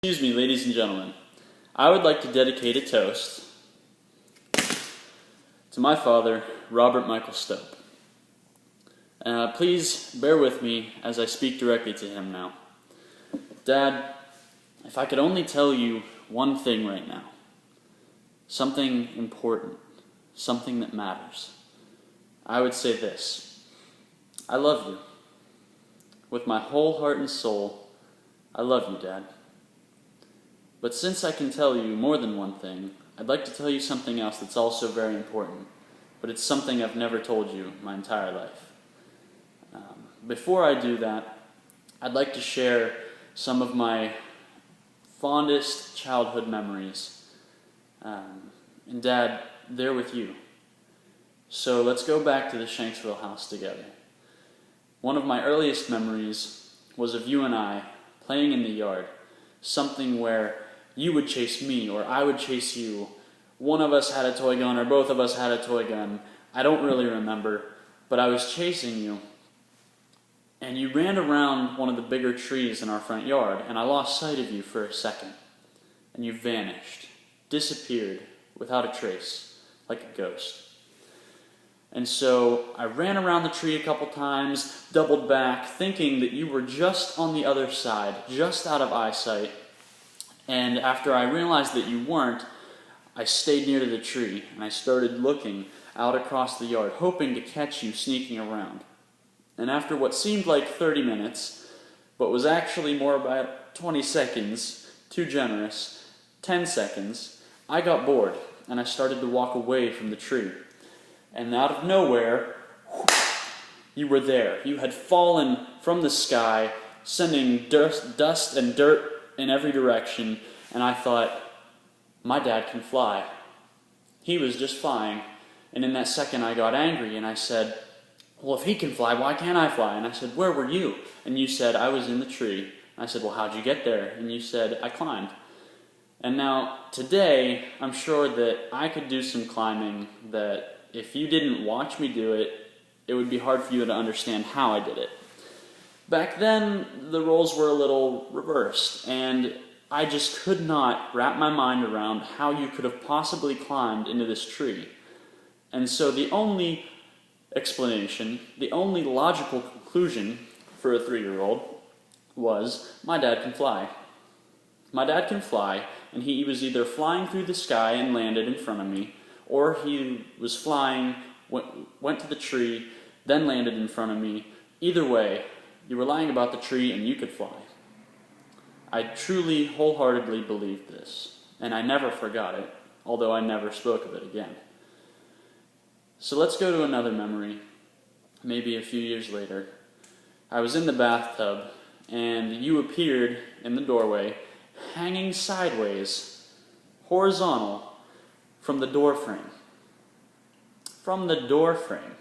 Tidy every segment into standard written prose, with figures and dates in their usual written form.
Excuse me, ladies and gentlemen. I would like to dedicate a toast to my father, Robert Michael Stope. Please bear with me as I speak directly to him now. Dad, if I could only tell you one thing right now, something important, something that matters, I would say this: I love you. With my whole heart and soul, I love you, Dad. But since I can tell you more than one thing, I'd like to tell you something else that's also very important, but it's something I've never told you my entire life. Before I do that, I'd like to share some of my fondest childhood memories. And Dad, they're with you. So let's go back to the Shanksville house together. One of my earliest memories was of you and I playing in the yard, something where you would chase me or I would chase you. One of us had a toy gun or both of us had a toy gun. I don't really remember, but I was chasing you. And you ran around one of the bigger trees in our front yard, and I lost sight of you for a second. And you vanished, disappeared, without a trace, like a ghost. And so I ran around the tree a couple times, doubled back, thinking that you were just on the other side, just out of eyesight. And after I realized that you weren't, I stayed near to the tree, and I started looking out across the yard, hoping to catch you sneaking around. And after what seemed like 30 minutes, but was actually more about 20 seconds, too generous, 10 seconds, I got bored, and I started to walk away from the tree. And out of nowhere, you were there. You had fallen from the sky, sending dust and dirt in every direction, and I thought, my dad can fly. He was just flying. And in that second I got angry, and I said, well, if he can fly, why can't I fly? And I said, where were you? And you said, I was in the tree. And I said, well, how'd you get there? And you said, I climbed. And now, today, I'm sure that I could do some climbing that if you didn't watch me do it, it would be hard for you to understand how I did it. Back then, the roles were a little reversed, and I just could not wrap my mind around how you could have possibly climbed into this tree. And so the only explanation, the only logical conclusion for a 3-year-old was, my dad can fly. My dad can fly, and he was either flying through the sky and landed in front of me, or he was flying, went to the tree, then landed in front of me. Either way, you were lying about the tree and you could fly. I truly, wholeheartedly believed this, and I never forgot it, although I never spoke of it again. So let's go to another memory, maybe a few years later. I was in the bathtub, and you appeared in the doorway, hanging sideways, horizontal, from the door frame. From the door frame.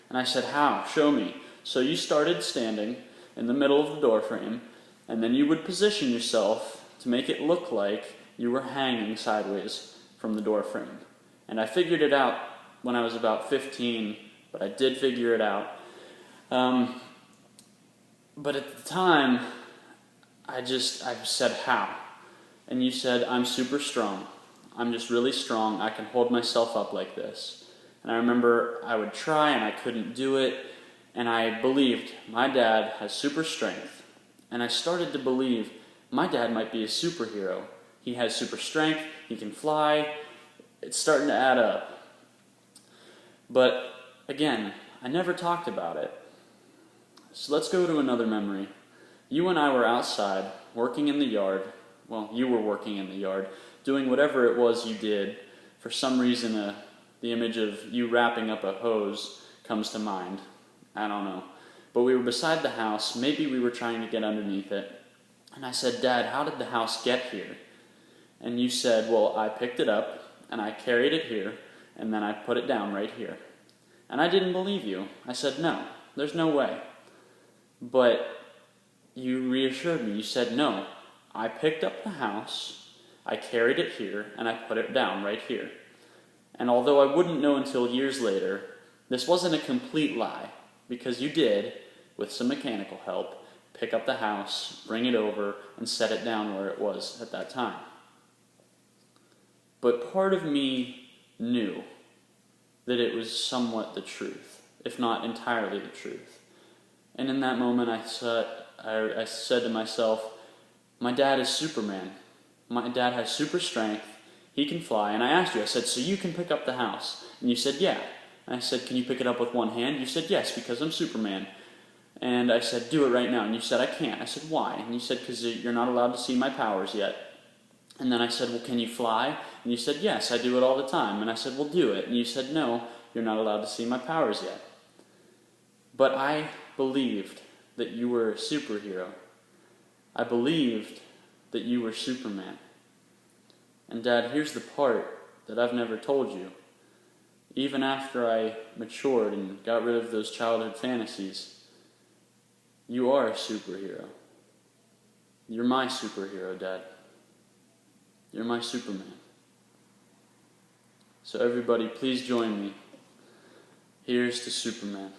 And I said, how? Show me. So you started standing in the middle of the door frame, and then you would position yourself to make it look like you were hanging sideways from the door frame. And I figured it out when I was about 15, but I did figure it out. But at the time, I said, how? And you said, I'm super strong. I'm just really strong. I can hold myself up like this. And I remember I would try and I couldn't do it. And I believed my dad has super strength. And I started to believe my dad might be a superhero. He has super strength. He can fly. It's starting to add up. But again, I never talked about it. So let's go to another memory. You and I were outside, working in the yard. Well, you were working in the yard, doing whatever it was you did. For some reason, the image of you wrapping up a hose comes to mind. I don't know. But we were beside the house. Maybe we were trying to get underneath it. And I said, Dad, how did the house get here? And you said, well, I picked it up, and I carried it here, and then I put it down right here. And I didn't believe you. I said, no, there's no way. But you reassured me. You said, no, I picked up the house, I carried it here, and I put it down right here. And although I wouldn't know until years later, this wasn't a complete lie, because you did, with some mechanical help, pick up the house, bring it over, and set it down where it was at that time. But part of me knew that it was somewhat the truth, if not entirely the truth. And in that moment I said to myself, my dad is Superman. My dad has super strength. He can fly. And I asked you, I said, so you can pick up the house? And you said, yeah. And I said, can you pick it up with one hand? You said, yes, because I'm Superman. And I said, do it right now. And you said, I can't. I said, why? And you said, because you're not allowed to see my powers yet. And then I said, well, can you fly? And you said, yes, I do it all the time. And I said, well, do it. And you said, no, you're not allowed to see my powers yet. But I believed that you were a superhero. I believed that you were Superman. And Dad, here's the part that I've never told you. Even after I matured and got rid of those childhood fantasies, you are a superhero. You're my superhero, Dad. You're my Superman. So everybody, please join me. Here's to Superman.